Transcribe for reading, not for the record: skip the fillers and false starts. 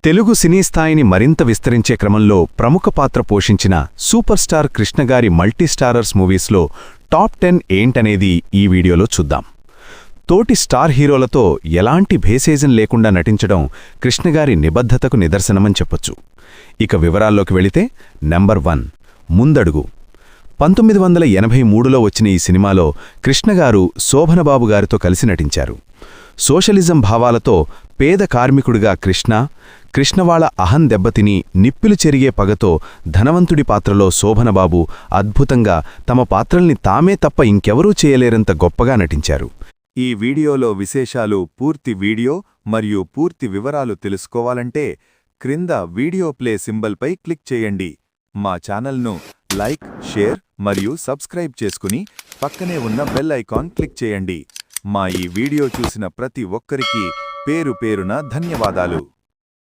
తెలుగు సినీ స్థాయిని మరింత విస్తరించే క్రమంలో ప్రముఖ పాత్ర పోషించిన సూపర్ స్టార్ కృష్ణగారి మల్టీస్టారర్స్ మూవీస్లో టాప్ 10 ఏంటనేది ఈ వీడియోలో చూద్దాం. తోటి స్టార్ హీరోలతో ఎలాంటి భేసేజం లేకుండా నటించడం కృష్ణగారి నిబద్ధతకు నిదర్శనమని చెప్పొచ్చు. ఇక వివరాల్లోకి వెళితే నంబర్ 1 ముందడుగు. 1983లో వచ్చిన ఈ సినిమాలో కృష్ణగారు శోభనబాబు గారితో కలిసి నటించారు. సోషలిజం భావాలతో పేద కార్మికుడిగా కృష్ణవాళ్ల అహం దెబ్బతిని నిప్పులు చెరిగే పగతో ధనవంతుడి పాత్రలో శోభనబాబు అద్భుతంగా తమ పాత్రల్ని తామే తప్ప ఇంకెవరూ చేయలేరంత గొప్పగా నటించారు. ఈ వీడియోలో విశేషాలు, పూర్తి వీడియో మరియు పూర్తి వివరాలు తెలుసుకోవాలంటే క్రింద వీడియో ప్లే సింబల్పై క్లిక్ చేయండి. మా ఛానల్ను లైక్, షేర్ మరియు సబ్స్క్రైబ్ చేసుకుని పక్కనే ఉన్న బెల్ ఐకాన్ క్లిక్ చేయండి. మా ఈ వీడియో చూసిన ప్రతి ఒక్కరికి పేరు పేరున ధన్యవాదాలు.